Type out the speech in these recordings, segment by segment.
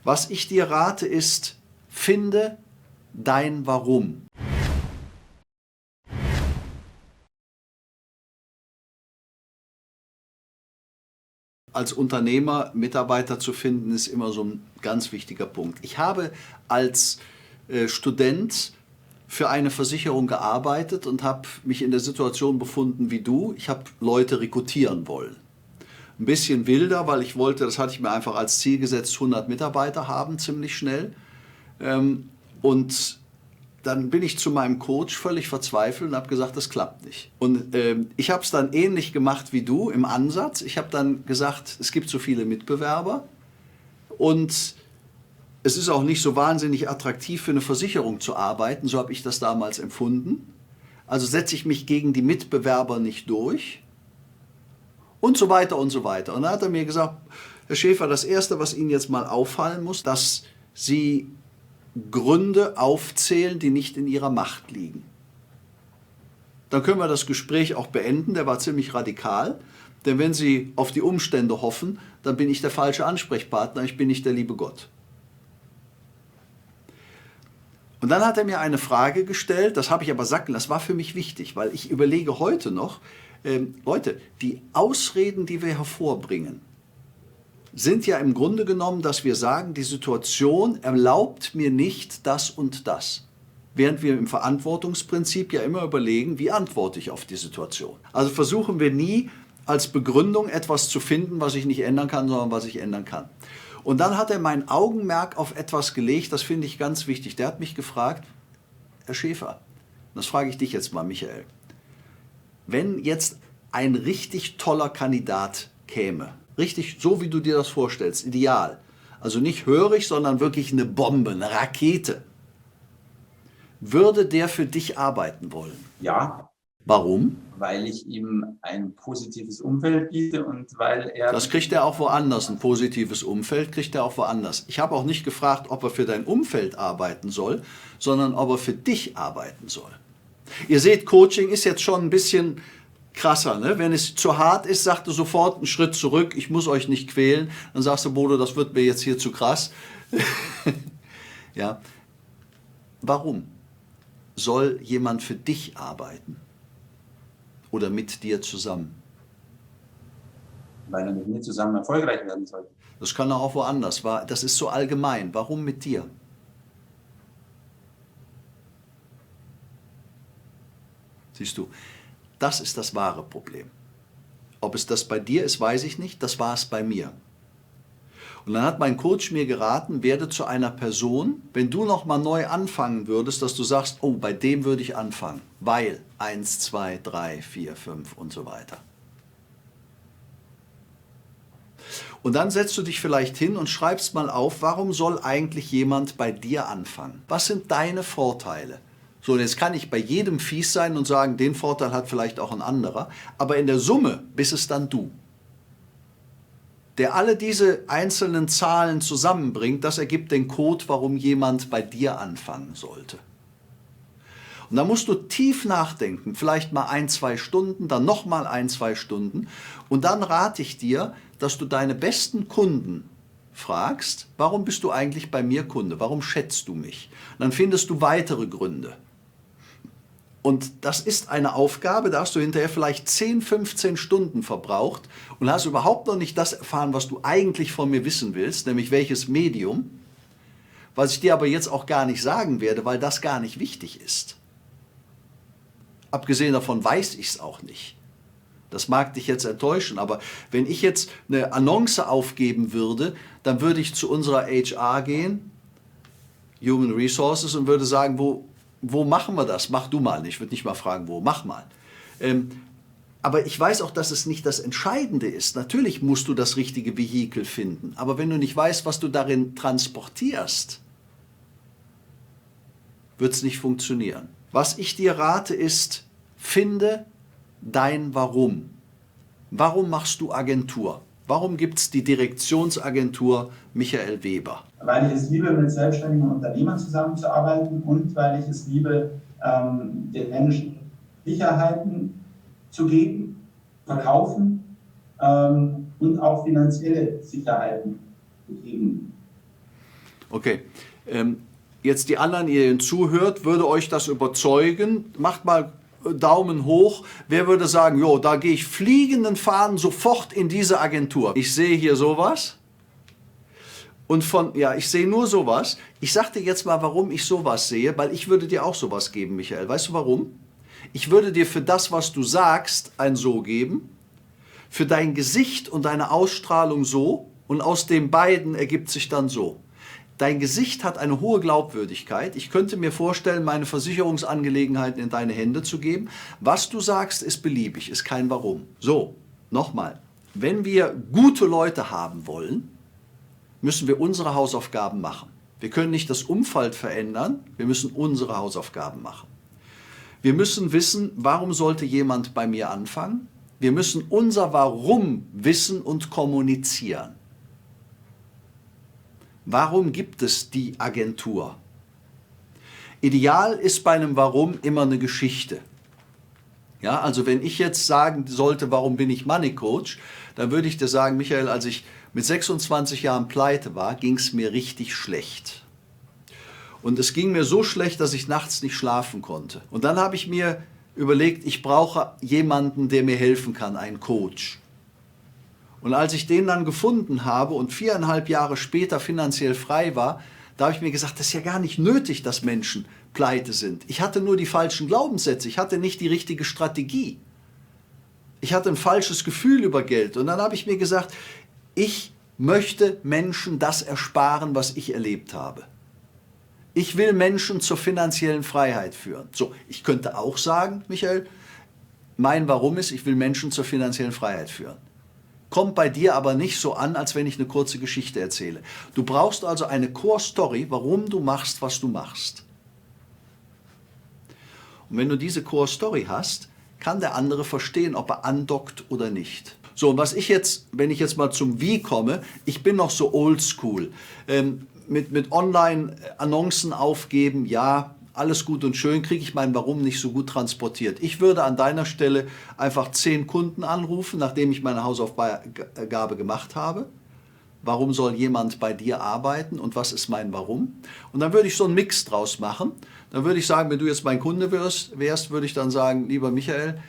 Was ich dir rate ist, finde dein Warum. Als Unternehmer Mitarbeiter zu finden, ist immer so ein ganz wichtiger Punkt. Ich habe als Student für eine Versicherung gearbeitet und habe mich in der Situation befunden wie du. Ich habe Leute rekrutieren wollen. Ein bisschen wilder, weil ich wollte, das hatte ich mir einfach als Ziel gesetzt, 100 Mitarbeiter haben, ziemlich schnell. Und dann bin ich zu meinem Coach völlig verzweifelt und habe gesagt, das klappt nicht. Und ich habe es dann ähnlich gemacht wie du im Ansatz. Ich habe dann gesagt, es gibt so viele Mitbewerber und es ist auch nicht so wahnsinnig attraktiv für eine Versicherung zu arbeiten, so habe ich das damals empfunden. Also setze ich mich gegen die Mitbewerber nicht durch und so weiter und so weiter. Und dann hat er mir gesagt, Herr Schäfer, das Erste, was Ihnen jetzt mal auffallen muss, dass Sie Gründe aufzählen, die nicht in Ihrer Macht liegen. Dann können wir das Gespräch auch beenden, der war ziemlich radikal, denn wenn Sie auf die Umstände hoffen, dann bin ich der falsche Ansprechpartner, ich bin nicht der liebe Gott. Und dann hat er mir eine Frage gestellt, das habe ich aber sacken, das war für mich wichtig, weil ich überlege heute noch, Leute, die Ausreden, die wir hervorbringen, sind ja im Grunde genommen, dass wir sagen, die Situation erlaubt mir nicht das und das. Während wir im Verantwortungsprinzip ja immer überlegen, wie antworte ich auf die Situation. Also versuchen wir nie als Begründung etwas zu finden, was ich nicht ändern kann, sondern was ich ändern kann. Und dann hat er mein Augenmerk auf etwas gelegt, das finde ich ganz wichtig. Der hat mich gefragt, Herr Schäfer, das frage ich dich jetzt mal, Michael, wenn jetzt ein richtig toller Kandidat käme, richtig so wie du dir das vorstellst, ideal, also nicht hörig, sondern wirklich eine Bombe, eine Rakete, würde der für dich arbeiten wollen? Ja, Warum? weil ich ihm ein positives Umfeld biete und weil er... Das kriegt er auch woanders, ein positives Umfeld kriegt er auch woanders. Ich habe auch nicht gefragt, ob er für dein Umfeld arbeiten soll, sondern ob er für dich arbeiten soll. Ihr seht, Coaching ist jetzt schon ein bisschen krasser, ne? Wenn es zu hart ist, sagt er sofort einen Schritt zurück, ich muss euch nicht quälen. Dann sagst du, Bodo, das wird mir jetzt hier zu krass. Ja. Warum soll jemand für dich arbeiten? Oder mit dir zusammen? Weil er mit mir zusammen erfolgreich werden soll. Das kann er auch woanders. Das ist so allgemein. Warum mit dir? Siehst du, das ist das wahre Problem. Ob es das bei dir ist, weiß ich nicht. Das war es bei mir. Und dann hat mein Coach mir geraten, werde zu einer Person, wenn du nochmal neu anfangen würdest, dass du sagst, oh, bei dem würde ich anfangen, weil 1, 2, 3, 4, 5 und so weiter. Und dann setzt du dich vielleicht hin und schreibst mal auf, warum soll eigentlich jemand bei dir anfangen? Was sind deine Vorteile? So, und jetzt kann ich bei jedem fies sein und sagen, den Vorteil hat vielleicht auch ein anderer, aber in der Summe bist es dann du, der alle diese einzelnen Zahlen zusammenbringt. Das ergibt den Code, warum jemand bei dir anfangen sollte. Und da musst du tief nachdenken, vielleicht mal 1, 2 Stunden, dann nochmal 1, 2 Stunden. Und dann rate ich dir, dass du deine besten Kunden fragst, warum bist du eigentlich bei mir Kunde? Warum schätzt du mich? Und dann findest du weitere Gründe. Und das ist eine Aufgabe, da hast du hinterher vielleicht 10, 15 Stunden verbraucht und hast überhaupt noch nicht das erfahren, was du eigentlich von mir wissen willst, nämlich welches Medium, was ich dir aber jetzt auch gar nicht sagen werde, weil das gar nicht wichtig ist. Abgesehen davon weiß ich es auch nicht. Das mag dich jetzt enttäuschen, aber wenn ich jetzt eine Annonce aufgeben würde, dann würde ich zu unserer HR gehen, Human Resources, und würde sagen, wo machen wir das? Mach du mal. Ich würde nicht mal fragen, wo, mach mal. Aber ich weiß auch, dass es nicht das Entscheidende ist. Natürlich musst du das richtige Vehikel finden, aber wenn du nicht weißt, was du darin transportierst, wird es nicht funktionieren. Was ich dir rate ist, finde dein Warum. Warum machst du Agentur? Warum gibt es die Direktionsagentur Michael Weber? Weil ich es liebe, mit selbstständigen Unternehmern zusammenzuarbeiten und weil ich es liebe, den Menschen Sicherheiten zu geben, verkaufen, und auch finanzielle Sicherheiten zu geben. Okay. Jetzt die anderen, ihr ihnen zuhört, würde euch das überzeugen? Macht mal Daumen hoch. Wer würde sagen, jo, da gehe ich fliegenden Fahnen sofort in diese Agentur. Ich sehe hier sowas. Und ich sehe nur sowas. Ich sag dir jetzt mal, warum ich sowas sehe, weil ich würde dir auch sowas geben, Michael. Weißt du warum? Ich würde dir für das, was du sagst, ein So geben, für dein Gesicht und deine Ausstrahlung so, und aus den beiden ergibt sich dann so. Dein Gesicht hat eine hohe Glaubwürdigkeit. Ich könnte mir vorstellen, meine Versicherungsangelegenheiten in deine Hände zu geben. Was du sagst, ist beliebig, ist kein Warum. So, nochmal. Wenn wir gute Leute haben wollen, müssen wir unsere Hausaufgaben machen. Wir können nicht das Umfeld verändern, wir müssen unsere Hausaufgaben machen. Wir müssen wissen, warum sollte jemand bei mir anfangen? Wir müssen unser Warum wissen und kommunizieren. Warum gibt es die Agentur? Ideal ist bei einem Warum immer eine Geschichte. Ja, also wenn ich jetzt sagen sollte, warum bin ich Money Coach, dann würde ich dir sagen, Michael, als ich mit 26 Jahren pleite war, ging es mir richtig schlecht. Und es ging mir so schlecht, dass ich nachts nicht schlafen konnte. Und dann habe ich mir überlegt, ich brauche jemanden, der mir helfen kann, einen Coach. Und als ich den dann gefunden habe und 4,5 Jahre später finanziell frei war, da habe ich mir gesagt, das ist ja gar nicht nötig, dass Menschen pleite sind. Ich hatte nur die falschen Glaubenssätze, ich hatte nicht die richtige Strategie. Ich hatte ein falsches Gefühl über Geld. Und dann habe ich mir gesagt, ich möchte Menschen das ersparen, was ich erlebt habe. Ich will Menschen zur finanziellen Freiheit führen. So, ich könnte auch sagen, Michael, mein Warum ist, ich will Menschen zur finanziellen Freiheit führen. Kommt bei dir aber nicht so an, als wenn ich eine kurze Geschichte erzähle. Du brauchst also eine Core-Story, warum du machst, was du machst. Und wenn du diese Core-Story hast, kann der andere verstehen, ob er andockt oder nicht. So, und was ich jetzt, wenn ich jetzt mal zum Wie komme, ich bin noch so oldschool. Mit Online-Annoncen aufgeben, ja, alles gut und schön, kriege ich mein Warum nicht so gut transportiert. Ich würde an deiner Stelle einfach 10 Kunden anrufen, nachdem ich meine Hausaufgabe gemacht habe. Warum soll jemand bei dir arbeiten und was ist mein Warum? Und dann würde ich so einen Mix draus machen. Dann würde ich sagen, wenn du jetzt mein Kunde wärst, würde ich dann sagen, lieber Michael,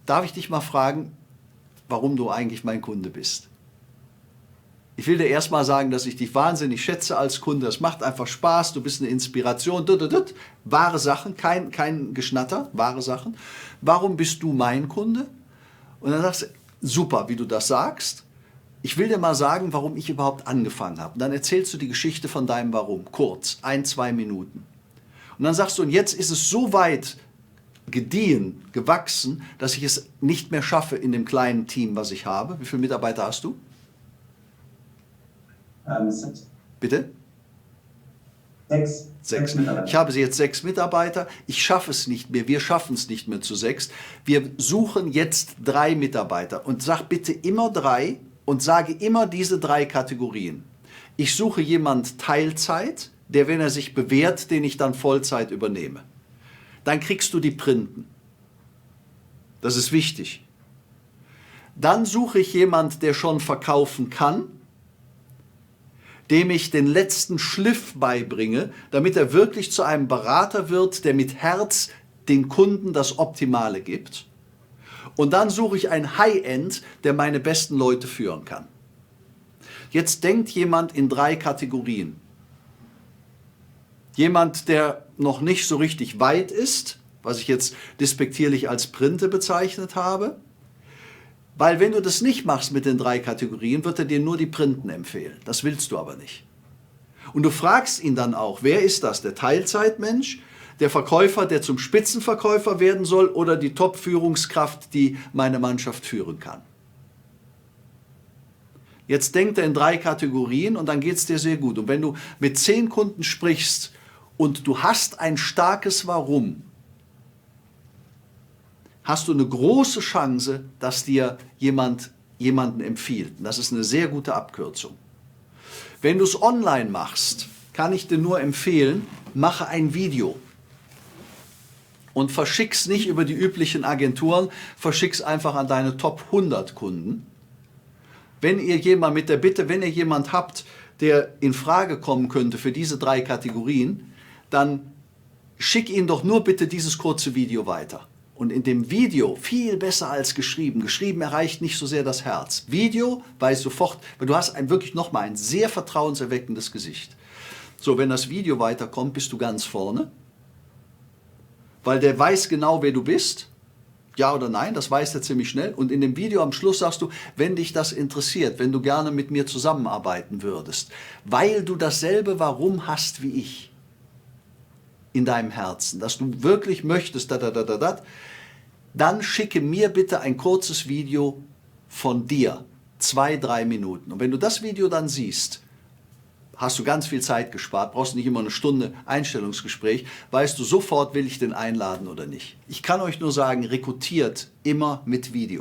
darf ich dich mal fragen, warum du eigentlich mein Kunde bist? Ich will dir erstmal sagen, dass ich dich wahnsinnig schätze als Kunde. Das macht einfach Spaß, du bist eine Inspiration. Wahre Sachen, kein Geschnatter, wahre Sachen. Warum bist du mein Kunde? Und dann sagst du, super, wie du das sagst. Ich will dir mal sagen, warum ich überhaupt angefangen habe. Und dann erzählst du die Geschichte von deinem Warum, kurz, 1-2 Minuten. Und dann sagst du, und jetzt ist es so weit gediehen, gewachsen, dass ich es nicht mehr schaffe in dem kleinen Team, was ich habe. Wie viele Mitarbeiter hast du? 6. Bitte? 6. 6 Mitarbeiter. Ich habe jetzt 6 Mitarbeiter. Ich schaffe es nicht mehr. Wir schaffen es nicht mehr zu 6. Wir suchen jetzt 3 Mitarbeiter. Und sag bitte immer 3 und sage immer diese 3 Kategorien. Ich suche jemand Teilzeit, der, wenn er sich bewährt, den ich dann Vollzeit übernehme. Dann kriegst du die Printen. Das ist wichtig. Dann suche ich jemand, der schon verkaufen kann, dem ich den letzten Schliff beibringe, damit er wirklich zu einem Berater wird, der mit Herz den Kunden das Optimale gibt. Und dann suche ich ein High-End, der meine besten Leute führen kann. Jetzt denkt jemand in 3 Kategorien. Jemand, der noch nicht so richtig weit ist, was ich jetzt despektierlich als Printe bezeichnet habe. Weil wenn du das nicht machst mit den 3 Kategorien, wird er dir nur die Printen empfehlen. Das willst du aber nicht. Und du fragst ihn dann auch, wer ist das? Der Teilzeitmensch, der Verkäufer, der zum Spitzenverkäufer werden soll oder die Top-Führungskraft, die meine Mannschaft führen kann? Jetzt denkt er in 3 Kategorien und dann geht es dir sehr gut. Und wenn du mit 10 Kunden sprichst und du hast ein starkes Warum, hast du eine große Chance, dass dir jemanden empfiehlt. Und das ist eine sehr gute Abkürzung. Wenn du es online machst, kann ich dir nur empfehlen, mache ein Video. Und verschick's nicht über die üblichen Agenturen, verschick's einfach an deine Top 100 Kunden. Wenn ihr jemand mit der Bitte, wenn ihr jemand habt, der in Frage kommen könnte für diese 3 Kategorien, dann schick ihn doch nur bitte dieses kurze Video weiter. Und in dem Video, viel besser als geschrieben, geschrieben erreicht nicht so sehr das Herz. Video weiß sofort, weil du hast wirklich nochmal ein sehr vertrauenserweckendes Gesicht. So, wenn das Video weiterkommt, bist du ganz vorne, weil der weiß genau, wer du bist. Ja oder nein, das weiß er ziemlich schnell. Und in dem Video am Schluss sagst du, wenn dich das interessiert, wenn du gerne mit mir zusammenarbeiten würdest, weil du dasselbe Warum hast wie ich in deinem Herzen, dass du wirklich möchtest, dann schicke mir bitte ein kurzes Video von dir, 2-3 Minuten. Und wenn du das Video dann siehst, hast du ganz viel Zeit gespart, brauchst nicht immer eine Stunde Einstellungsgespräch, weißt du sofort, will ich den einladen oder nicht. Ich kann euch nur sagen, rekrutiert immer mit Video.